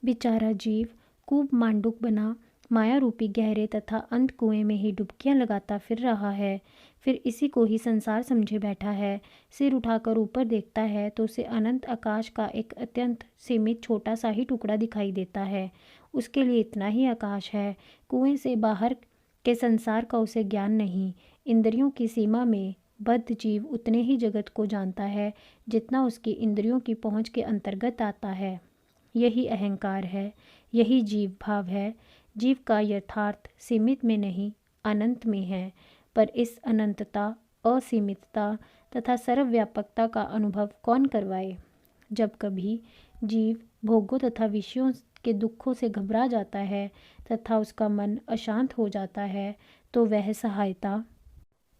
बेचारा जीव कूप मांडूक बना माया रूपी गहरे तथा अंत कुएं में ही डुबकियां लगाता फिर रहा है। फिर इसी को ही संसार समझे बैठा है। सिर उठाकर ऊपर देखता है तो उसे अनंत आकाश का एक अत्यंत सीमित छोटा सा ही टुकड़ा दिखाई देता है। उसके लिए इतना ही आकाश है। कुएं से बाहर के संसार का उसे ज्ञान नहीं। इंद्रियों की सीमा में बद्ध जीव उतने ही जगत को जानता है जितना उसकी इंद्रियों की पहुंच के अंतर्गत आता है। यही अहंकार है, यही जीव भाव है। जीव का यथार्थ सीमित में नहीं, अनंत में है। पर इस अनंतता, असीमितता तथा सर्वव्यापकता का अनुभव कौन करवाए? जब कभी जीव भोगों तथा विषयों के दुखों से घबरा जाता है तथा उसका मन अशांत हो जाता है, तो वह सहायता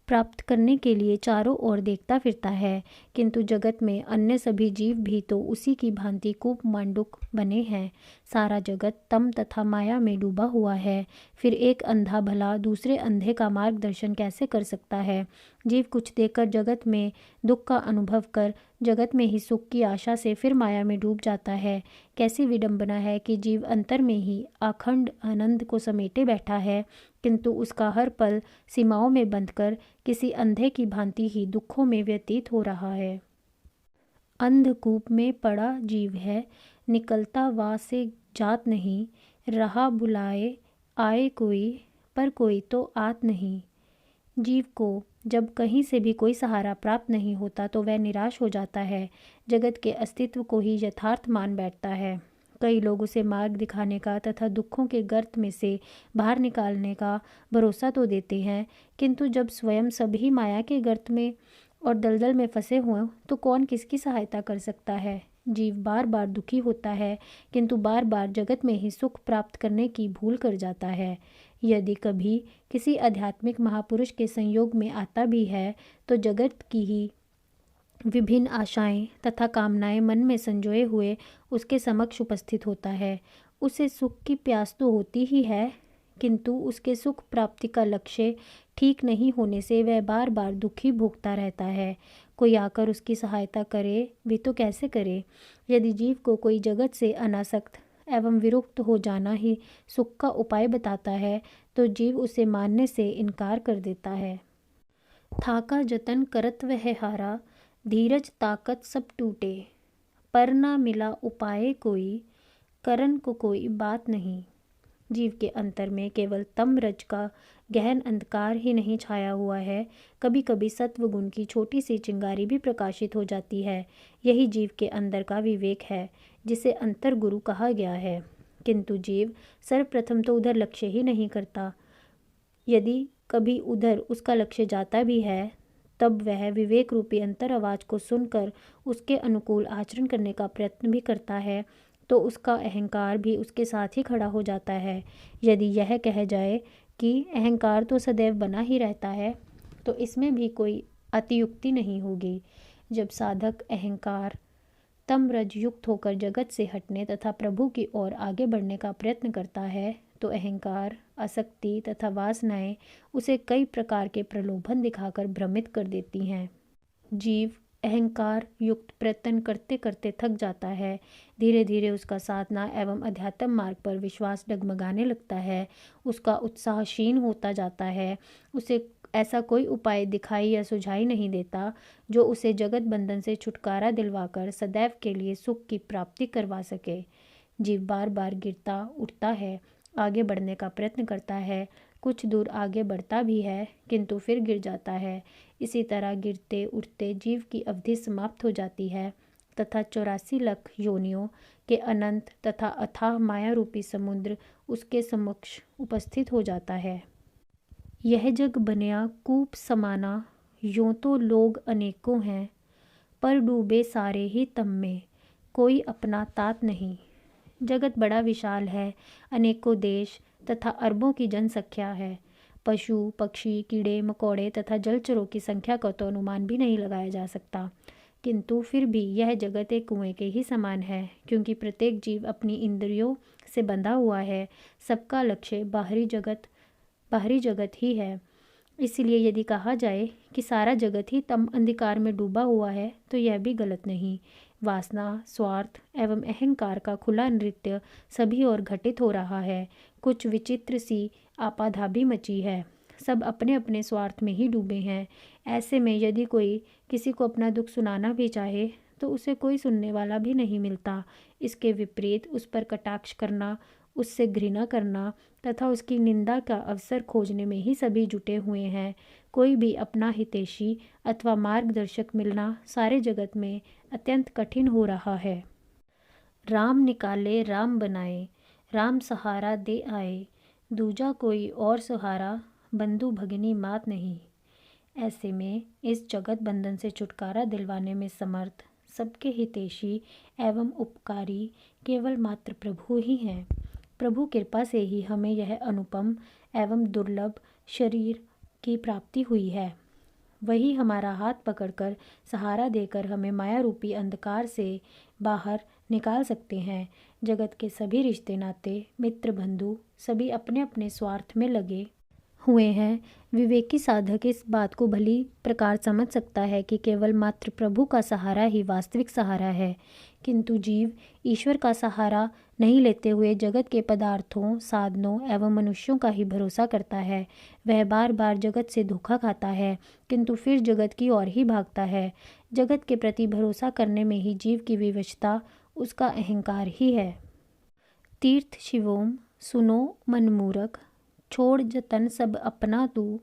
प्राप्त करने के लिए चारों ओर देखता फिरता है। किंतु जगत में अन्य सभी जीव भी तो उसी की भांति कूप मांडूक बने हैं। सारा जगत तम तथा माया में डूबा हुआ है। फिर एक अंधा भला दूसरे अंधे का मार्गदर्शन कैसे कर सकता है? जीव कुछ देकर जगत में दुख का अनुभव कर जगत में ही सुख की आशा से फिर माया में डूब जाता है। कैसी विडंबना है कि जीव अंतर में ही अखंड आनंद को समेटे बैठा है, किंतु उसका हर पल सीमाओं में बंधकर किसी अंधे की भांति ही दुखों में व्यतीत हो रहा है। अंधकूप में पड़ा जीव है, निकलता वा से जात नहीं। रहा बुलाए आए कोई, पर कोई तो आत नहीं। जीव को जब कहीं से भी कोई सहारा प्राप्त नहीं होता तो वह निराश हो जाता है। जगत के अस्तित्व को ही यथार्थ मान बैठता है। कई लोग उसे मार्ग दिखाने का तथा दुखों के गर्त में से बाहर निकालने का भरोसा तो देते हैं, किंतु जब स्वयं सभी माया के गर्त में और दलदल में फंसे हुए तो कौन किसकी सहायता कर सकता है? जीव बार बार दुखी होता है, किंतु बार बार जगत में ही सुख प्राप्त करने की भूल कर जाता है। यदि कभी किसी आध्यात्मिक महापुरुष के संयोग में आता भी है तो जगत की ही विभिन्न आशाएं तथा कामनाएं मन में संजोए हुए उसके समक्ष उपस्थित होता है। उसे सुख की प्यास तो होती ही है, किंतु उसके सुख प्राप्ति का लक्ष्य ठीक नहीं होने से वह बार बार दुखी भोगता रहता है। कोई आकर उसकी सहायता करे भी तो कैसे करे? यदि जीव को कोई जगत से अनासक्त एवं विरुक्त हो जाना ही सुख का उपाय बताता है तो जीव उसे मानने से इनकार कर देता है। थाका जतन करत वह हारा, धीरज ताकत सब टूटे। पर ना मिला उपाय कोई, करन को कोई बात नहीं। जीव के अंतर में केवल तम रज का गहन अंधकार ही नहीं छाया हुआ है, कभी कभी सत्व गुण की छोटी सी चिंगारी भी प्रकाशित हो जाती है। यही जीव के अंदर का विवेक है, जिसे अंतर गुरु कहा गया है। किंतु जीव सर्वप्रथम तो उधर लक्ष्य ही नहीं करता। यदि कभी उधर उसका लक्ष्य जाता भी है, तब वह विवेक रूपी अंतर आवाज को सुनकर उसके अनुकूल आचरण करने का प्रयत्न भी करता है, तो उसका अहंकार भी उसके साथ ही खड़ा हो जाता है। यदि यह कह जाए कि अहंकार तो सदैव बना ही रहता है, तो इसमें भी कोई अतियुक्ति नहीं होगी। जब साधक अहंकार तमरज युक्त होकर जगत से हटने तथा प्रभु की ओर आगे बढ़ने का प्रयत्न करता है, तो अहंकार, आसक्ति तथा वासनाएं उसे कई प्रकार के प्रलोभन दिखाकर भ्रमित कर देती हैं। जीव अहंकार युक्त प्रयत्न करते करते थक जाता है। धीरे धीरे उसका साधना एवं अध्यात्म मार्ग पर विश्वास डगमगाने लगता है। उसका उत्साह क्षीण होता जाता है। उसे ऐसा कोई उपाय दिखाई या सुझाई नहीं देता जो उसे जगत बंधन से छुटकारा दिलवाकर सदैव के लिए सुख की प्राप्ति करवा सके। जीव बार बार गिरता उठता है, आगे बढ़ने का प्रयत्न करता है, कुछ दूर आगे बढ़ता भी है, किंतु फिर गिर जाता है। इसी तरह गिरते उठते जीव की अवधि समाप्त हो जाती है तथा 84 लाख योनियों के अनंत तथा अथाह माया रूपी समुद्र उसके समक्ष उपस्थित हो जाता है। यह जग बनिया कूप समाना, यों तो लोग अनेकों हैं, पर डूबे सारे ही तम में, कोई अपना तात नहीं। जगत बड़ा विशाल है, अनेकों देश तथा अरबों की जनसंख्या है। पशु पक्षी कीड़े मकोड़े तथा जलचरों की संख्या का तो अनुमान भी नहीं लगाया जा सकता, किंतु फिर भी यह जगत एक कुएं के ही समान है, क्योंकि प्रत्येक जीव अपनी इंद्रियों से बंधा हुआ है। सबका लक्ष्य बाहरी जगत ही है। इसलिए यदि कहा जाए कि सारा जगत ही तम अंधकार में डूबा हुआ है तो यह भी गलत नहीं। वासना, स्वार्थ एवं अहंकार का खुला नृत्य सभी ओर घटित हो रहा है। कुछ विचित्र सी आपाधापी मची है। सब अपने अपने स्वार्थ में ही डूबे हैं। ऐसे में यदि कोई किसी को अपना दुख सुनाना भी चाहे तो उसे कोई सुनने वाला भी नहीं मिलता। इसके विपरीत उस पर कटाक्ष करना, उससे घृणा करना तथा उसकी निंदा का अवसर खोजने में ही सभी जुटे हुए हैं। कोई भी अपना हितैषी अथवा मार्गदर्शक मिलना सारे जगत में अत्यंत कठिन हो रहा है। राम निकाले राम बनाए, राम सहारा दे आए, दूजा कोई और सहारा, बंधु भगिनी मात नहीं। ऐसे में इस जगत बंधन से छुटकारा दिलवाने में समर्थ, सबके हितैषी एवं उपकारी केवल मात्र प्रभु ही हैं। प्रभु कृपा से ही हमें यह अनुपम एवं दुर्लभ शरीर की प्राप्ति हुई है। वही हमारा हाथ पकड़कर सहारा देकर हमें माया रूपी अंधकार से बाहर निकाल सकते हैं। जगत के सभी रिश्ते नाते, मित्र बंधु सभी अपने अपने स्वार्थ में लगे हुए हैं। विवेकी साधक इस बात को भली प्रकार समझ सकता है कि केवल मात्र प्रभु का सहारा ही वास्तविक सहारा है, किंतु जीव ईश्वर का सहारा नहीं लेते हुए जगत के पदार्थों, साधनों एवं मनुष्यों का ही भरोसा करता है। वह बार बार जगत से धोखा खाता है, किंतु फिर जगत की ओर ही भागता है। जगत के प्रति भरोसा करने में ही जीव की विवशता, उसका अहंकार ही है। तीर्थ शिवोम सुनो मनमूरख, छोड़ जतन सब अपना तू,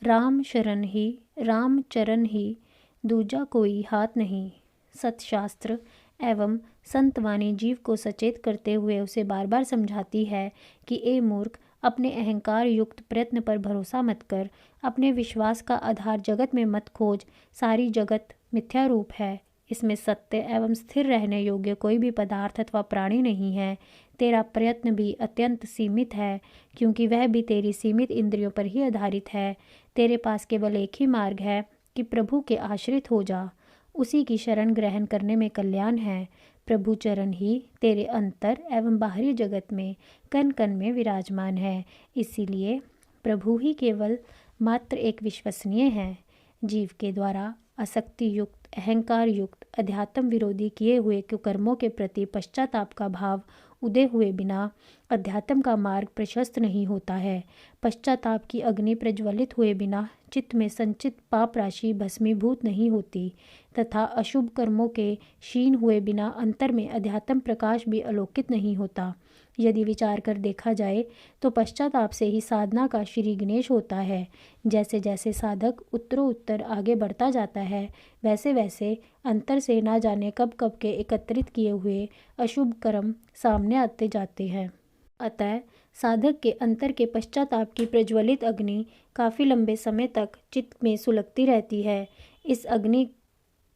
राम शरण ही राम चरण ही, दूजा कोई हाथ नहीं। सतशास्त्र एवं संतवाणी जीव को सचेत करते हुए उसे बार बार समझाती है कि ए मूर्ख, अपने अहंकार युक्त प्रयत्न पर भरोसा मत कर, अपने विश्वास का आधार जगत में मत खोज। सारी जगत मिथ्या रूप है, इसमें सत्य एवं स्थिर रहने योग्य कोई भी पदार्थ अथवा प्राणी नहीं है। तेरा प्रयत्न भी अत्यंत सीमित है, क्योंकि वह भी तेरी सीमित इंद्रियों पर ही आधारित है। तेरे पास केवल एक ही मार्ग है कि प्रभु के आश्रित हो जा, उसी की शरण ग्रहण करने में कल्याण है। प्रभु चरण ही तेरे अंतर एवं बाहरी जगत में कण कण में विराजमान है। इसीलिए प्रभु ही केवल मात्र एक विश्वसनीय है। जीव के द्वारा आसक्ति युक्त, अहंकार युक्त, अध्यात्म विरोधी किए हुए कुकर्मों के प्रति पश्चाताप का भाव उदय हुए बिना अध्यात्म का मार्ग प्रशस्त नहीं होता है। पश्चाताप की अग्नि प्रज्वलित हुए बिना चित्त में संचित पाप राशि भस्मीभूत नहीं होती, तथा अशुभ कर्मों के क्षीण हुए बिना अंतर में अध्यात्म प्रकाश भी आलोकित नहीं होता। यदि विचार कर देखा जाए तो पश्चाताप से ही साधना का श्री गणेश होता है। जैसे जैसे साधक उत्तरोत्तर आगे बढ़ता जाता है, वैसे वैसे अंतर से ना जाने कब कब के एकत्रित किए हुए अशुभ कर्म सामने आते जाते हैं। अतः साधक के अंतर के पश्चाताप की प्रज्वलित अग्नि काफ़ी लंबे समय तक चित्त में सुलगती रहती है। इस अग्नि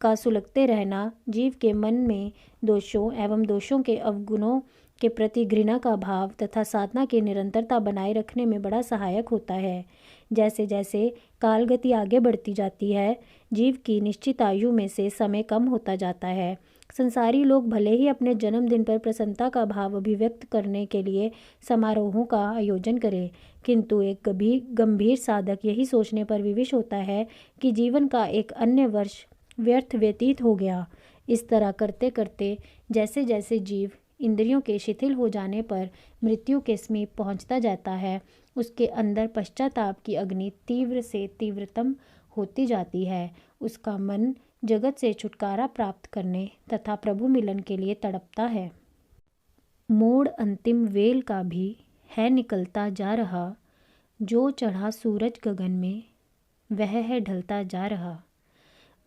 का सुलगते रहना जीव के मन में दोषों एवं दोषों के अवगुणों के प्रति घृणा का भाव तथा साधना की निरंतरता बनाए रखने में बड़ा सहायक होता है। जैसे जैसे कालगति आगे बढ़ती जाती है, जीव की निश्चित आयु में से समय कम होता जाता है। संसारी लोग भले ही अपने जन्मदिन पर प्रसन्नता का भाव अभिव्यक्त करने के लिए समारोहों का आयोजन करें, किंतु एक गंभीर साधक यही सोचने पर विवश होता है कि जीवन का एक अन्य वर्ष व्यर्थ व्यतीत हो गया। इस तरह करते करते जैसे जैसे जीव इंद्रियों के शिथिल हो जाने पर मृत्यु के समीप पहुंचता जाता है, उसके अंदर पश्चाताप की अग्नि तीव्र से तीव्रतम होती जाती है। उसका मन जगत से छुटकारा प्राप्त करने तथा प्रभु मिलन के लिए तड़पता है। मोड़ अंतिम वेल का भी है निकलता जा रहा, जो चढ़ा सूरज गगन में वह है ढलता जा रहा।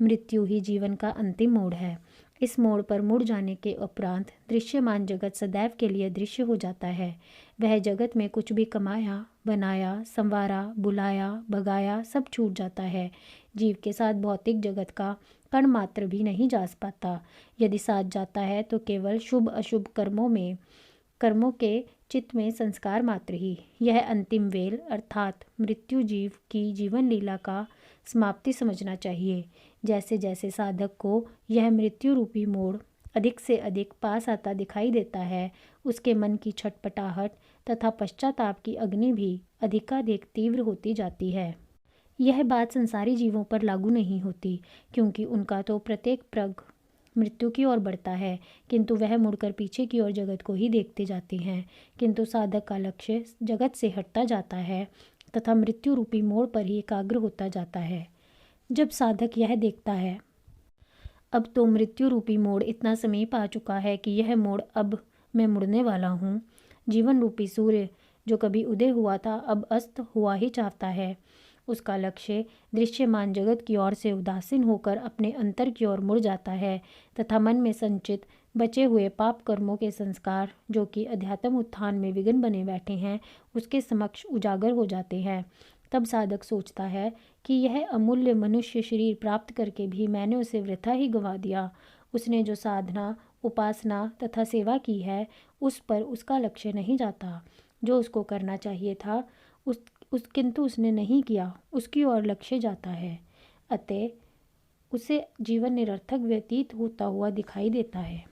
मृत्यु ही जीवन का अंतिम मोड़ है। इस मोड़ पर मुड़ जाने के उपरांत दृश्यमान जगत सदैव के लिए दृश्य हो जाता है। वह जगत में कुछ भी कमाया, बनाया, संवारा, बुलाया, भगाया सब छूट जाता है। जीव के साथ भौतिक जगत का कण मात्र भी नहीं जा पाता। यदि साथ जाता है तो केवल शुभ अशुभ कर्मों के चित्त में संस्कार मात्र ही। यह अंतिम वेल अर्थात मृत्यु जीव की जीवन लीला का समाप्ति समझना चाहिए। जैसे जैसे साधक को यह मृत्यु रूपी मोड़ अधिक से अधिक पास आता दिखाई देता है, उसके मन की छटपटाहट तथा पश्चाताप की अग्नि भी अधिकाधिक तीव्र होती जाती है। यह बात संसारी जीवों पर लागू नहीं होती, क्योंकि उनका तो प्रत्येक प्रग मृत्यु की ओर बढ़ता है, किंतु वह मुड़कर पीछे की ओर जगत को ही देखते जाते हैं। किंतु साधक का लक्ष्य जगत से हटता जाता है तथा मृत्यु रूपी मोड़ पर ही एकाग्र होता जाता है। जब साधक यह देखता है अब तो मृत्यु रूपी मोड़ इतना समीप आ चुका है कि यह मोड़ अब मैं मुड़ने वाला हूँ, जीवन रूपी सूर्य जो कभी उदय हुआ था अब अस्त हुआ ही चाहता है। उसका लक्ष्य दृश्यमान जगत की ओर से उदासीन होकर अपने अंतर की ओर मुड़ जाता है तथा मन में संचित बचे हुए पाप कर्मों के संस्कार जो कि अध्यात्म उत्थान में विघ्न बने बैठे हैं उसके समक्ष उजागर हो जाते हैं। तब साधक सोचता है कि यह अमूल्य मनुष्य शरीर प्राप्त करके भी मैंने उसे वृथा ही गंवा दिया। उसने जो साधना, उपासना तथा सेवा की है उस पर उसका लक्ष्य नहीं जाता। जो उसको करना चाहिए था किंतु उसने नहीं किया, उसकी ओर लक्ष्य जाता है। अतः उसे जीवन निरर्थक व्यतीत होता हुआ दिखाई देता है।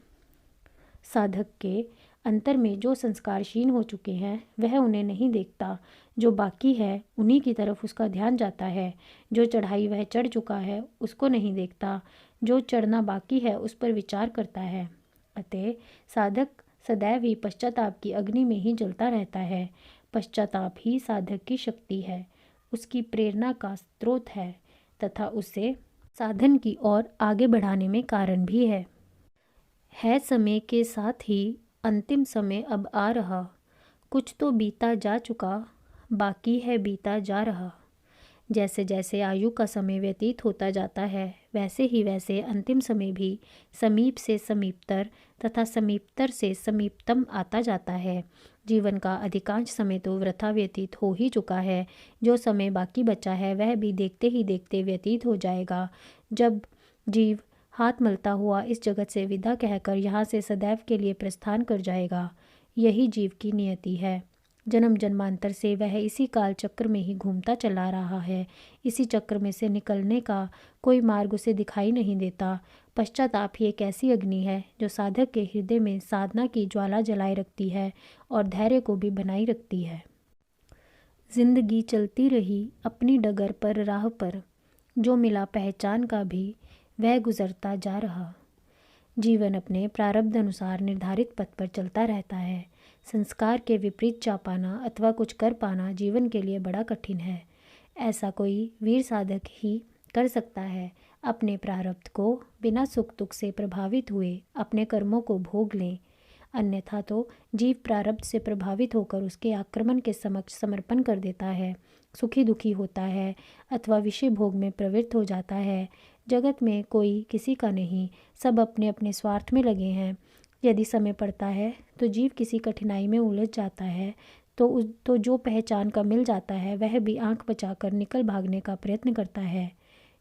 साधक के अंतर में जो संस्कार क्षीण हो चुके हैं वह उन्हें नहीं देखता, जो बाकी है उन्हीं की तरफ उसका ध्यान जाता है। जो चढ़ाई वह चढ़ चुका है उसको नहीं देखता, जो चढ़ना बाकी है उस पर विचार करता है। अतः साधक सदैव ही पश्चाताप की अग्नि में ही जलता रहता है। पश्चाताप ही साधक की शक्ति है, उसकी प्रेरणा का स्रोत है तथा उसे साधन की ओर आगे बढ़ाने में कारण भी है समय के साथ ही अंतिम समय अब आ रहा, कुछ तो बीता जा चुका, बाकी है बीता जा रहा। जैसे जैसे आयु का समय व्यतीत होता जाता है वैसे अंतिम समय भी समीप से समीपतर तथा समीपतर से समीपतम आता जाता है। जीवन का अधिकांश समय तो वृथा व्यतीत हो ही चुका है। जो समय बाकी बचा है वह भी देखते ही देखते व्यतीत हो जाएगा। जब जीव हाथ मलता हुआ इस जगत से विदा कहकर यहाँ से सदैव के लिए प्रस्थान कर जाएगा। यही जीव की नियति है। जन्म जन्मांतर से वह इसी काल चक्र में ही घूमता चला रहा है। इसी चक्र में से निकलने का कोई मार्ग उसे दिखाई नहीं देता। पश्चाताप ही एक ऐसी अग्नि है जो साधक के हृदय में साधना की ज्वाला जलाए रखती है और धैर्य को भी बनाई रखती है। जिंदगी चलती रही अपनी डगर पर राह पर, जो मिला पहचान का भी वह गुजरता जा रहा। जीवन अपने प्रारब्ध अनुसार निर्धारित पथ पर चलता रहता है। संस्कार के विपरीत जा पाना अथवा कुछ कर पाना जीवन के लिए बड़ा कठिन है। ऐसा कोई वीर साधक ही कर सकता है। अपने प्रारब्ध को बिना सुख दुख से प्रभावित हुए अपने कर्मों को भोग लें, अन्यथा तो जीव प्रारब्ध से प्रभावित होकर उसके आक्रमण के समक्ष समर्पण कर देता है, सुखी दुखी होता है अथवा विषय भोग में प्रवृत्त हो जाता है। जगत में कोई किसी का नहीं, सब अपने अपने स्वार्थ में लगे हैं। यदि समय पड़ता है तो जीव किसी कठिनाई में उलझ जाता है तो जो पहचान का मिल जाता है वह भी आंख बचाकर निकल भागने का प्रयत्न करता है।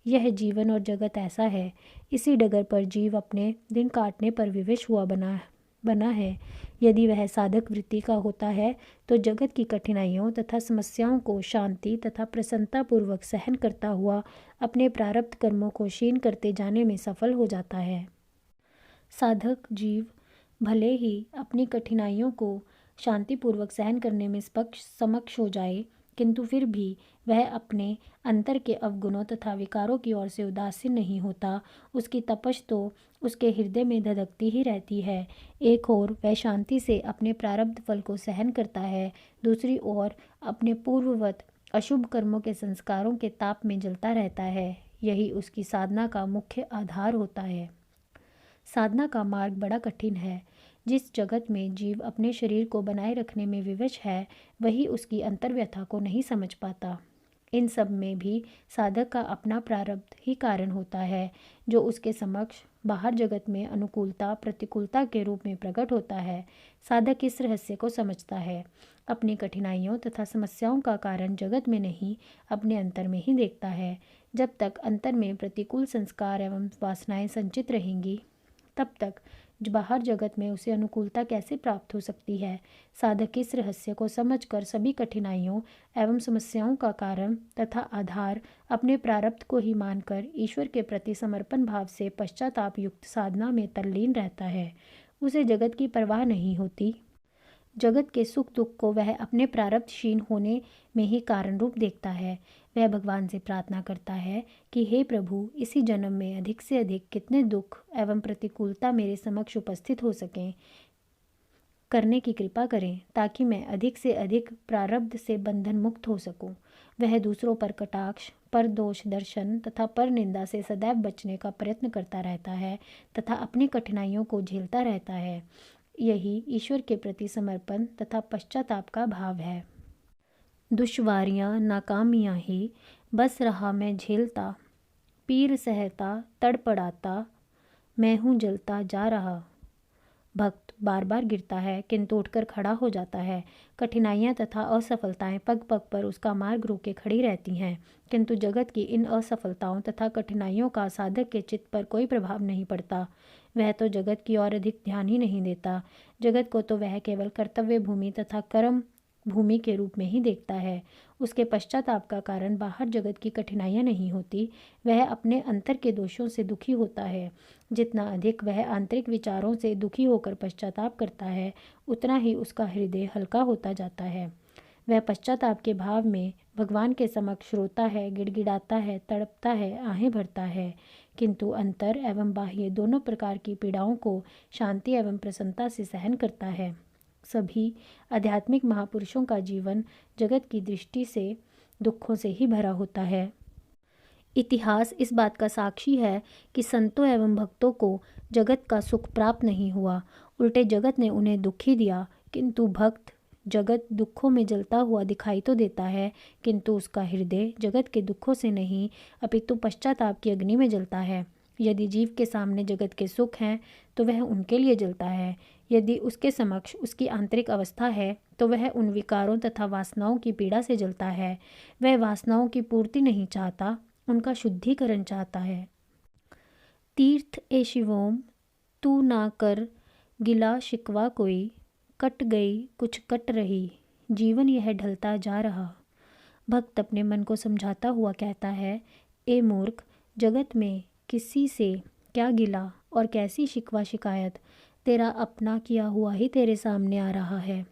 यह जीवन और जगत ऐसा है। इसी डगर पर जीव अपने दिन काटने पर विवश हुआ बना है। यदि वह साधक वृत्ति का होता है तो जगत की कठिनाइयों तथा समस्याओं को शांति तथा प्रसन्नता पूर्वक सहन करता हुआ अपने प्रारब्ध कर्मों को क्षीण करते जाने में सफल हो जाता है। साधक जीव भले ही अपनी कठिनाइयों को शांतिपूर्वक सहन करने में समक्ष हो जाए, किंतु फिर भी वह अपने अंतर के अवगुणों तथा विकारों की ओर से उदासीन नहीं होता। उसकी तपश तो उसके हृदय में धधकती ही रहती है। एक ओर वह शांति से अपने प्रारब्ध फल को सहन करता है, दूसरी ओर अपने पूर्ववत अशुभ कर्मों के संस्कारों के ताप में जलता रहता है। यही उसकी साधना का मुख्य आधार होता है। साधना का मार्ग बड़ा कठिन है। जिस जगत में जीव अपने शरीर को बनाए रखने में विवश है वही उसकी अंतर्व्यथा को नहीं समझ पाता। इन सब में भी साधक का अपना प्रारब्ध ही कारण होता है, जो उसके समक्ष बाहर जगत में अनुकूलता प्रतिकूलता के रूप में प्रकट होता है। साधक इस रहस्य को समझता है। अपनी कठिनाइयों तथा समस्याओं का कारण जगत में नहीं अपने अंतर में ही देखता है। जब तक अंतर में प्रतिकूल संस्कार एवं वासनाएं संचित रहेंगी तब तक बाहर जगत में उसे अनुकूलता कैसे प्राप्त हो सकती है। साधक इस रहस्य को समझकर सभी कठिनाइयों एवं समस्याओं का कारण तथा आधार अपने प्रारब्ध को ही मानकर ईश्वर के प्रति समर्पण भाव से पश्चाताप युक्त साधना में तल्लीन रहता है। उसे जगत की परवाह नहीं होती। जगत के सुख दुख को वह अपने प्रारब्धशील होने में ही कारण रूप देखता है। वह भगवान से प्रार्थना करता है कि हे प्रभु, इसी जन्म में अधिक से अधिक कितने दुख एवं प्रतिकूलता मेरे समक्ष उपस्थित हो सकें, करने की कृपा करें, ताकि मैं अधिक से अधिक प्रारब्ध से बंधन मुक्त हो सकूं। वह दूसरों पर कटाक्ष, पर दोष दर्शन तथा पर निंदा से सदैव बचने का प्रयत्न करता रहता है तथा अपनी कठिनाइयों को झेलता रहता है। यही ईश्वर के प्रति समर्पण तथा पश्चाताप का भाव है। दुश्वारियाँ नाकामियाँ ही बस रहा मैं झेलता, पीर सहता तड़पड़ाता, मैं हूँ जलता जा रहा। भक्त बार बार गिरता है किंतु उठकर खड़ा हो जाता है। कठिनाइयाँ तथा असफलताएं पग पग पर उसका मार्ग रोके खड़ी रहती हैं, किंतु जगत की इन असफलताओं तथा कठिनाइयों का साधक के चित्त पर कोई प्रभाव नहीं पड़ता। वह तो जगत की ओर अधिक ध्यान ही नहीं देता। जगत को तो वह केवल कर्तव्य भूमि तथा कर्म भूमि के रूप में ही देखता है। उसके पश्चाताप का कारण बाहर जगत की कठिनाइयाँ नहीं होती, वह अपने अंतर के दोषों से दुखी होता है। जितना अधिक वह आंतरिक विचारों से दुखी होकर पश्चाताप करता है, उतना ही उसका हृदय हल्का होता जाता है। वह पश्चाताप के भाव में भगवान के समक्ष रोता है, गिड़गिड़ाता है, तड़पता है, आहें भरता है, किंतु अंतर एवं बाह्य दोनों प्रकार की पीड़ाओं को शांति एवं प्रसन्नता से सहन करता है। सभी आध्यात्मिक महापुरुषों का जीवन जगत की दृष्टि से दुखों से ही भरा होता है। इतिहास इस बात का साक्षी है कि संतों एवं भक्तों को जगत का सुख प्राप्त नहीं हुआ, उल्टे जगत ने उन्हें दुख ही दिया। किंतु भक्त जगत दुखों में जलता हुआ दिखाई तो देता है, किंतु उसका हृदय जगत के दुखों से नहीं अपितु पश्चाताप की अग्नि में जलता है। यदि जीव के सामने जगत के सुख हैं तो वह उनके लिए जलता है, यदि उसके समक्ष उसकी आंतरिक अवस्था है तो वह उन विकारों तथा वासनाओं की पीड़ा से जलता है। वह वासनाओं की पूर्ति नहीं चाहता, उनका शुद्धिकरण चाहता है। तीर्थ ए शिवोम तू ना कर गिला शिकवा कोई, कट गई कुछ कट रही, जीवन यह ढलता जा रहा। भक्त अपने मन को समझाता हुआ कहता है, ए मूर्ख, जगत में किसी से क्या गिला और कैसी शिकवा शिकायत, तेरा अपना किया हुआ ही तेरे सामने आ रहा है।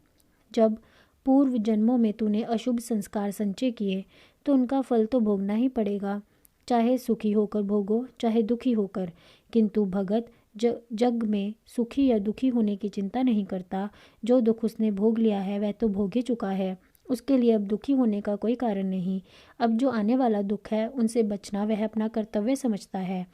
जब पूर्व जन्मों में तूने अशुभ संस्कार संचय किए तो उनका फल तो भोगना ही पड़ेगा, चाहे सुखी होकर भोगो चाहे दुखी होकर। किंतु भगत जग में सुखी या दुखी होने की चिंता नहीं करता। जो दुख उसने भोग लिया है वह तो भोग ही चुका है, उसके लिए अब दुखी होने का कोई कारण नहीं। अब जो आने वाला दुख है उनसे बचना वह अपना कर्तव्य समझता है।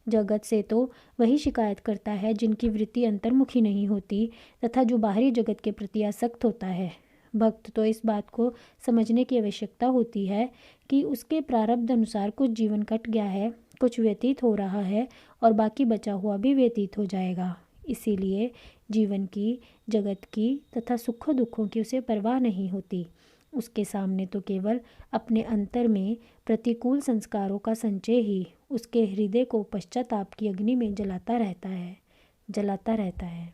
जगत से तो वही शिकायत करता है जिनकी वृत्ति अंतर्मुखी नहीं होती तथा जो बाहरी जगत के प्रति आसक्त होता है। भक्त तो इस बात को समझने की आवश्यकता होती है कि उसके प्रारब्ध अनुसार कुछ जीवन कट गया है, कुछ व्यतीत हो रहा है और बाकी बचा हुआ भी व्यतीत हो जाएगा। इसीलिए जीवन की, जगत की तथा सुखों दुखों की उसे परवाह नहीं होती। उसके सामने तो केवल अपने अंतर में प्रतिकूल संस्कारों का संचय ही उसके हृदय को पश्चाताप की अग्नि में जलाता रहता है।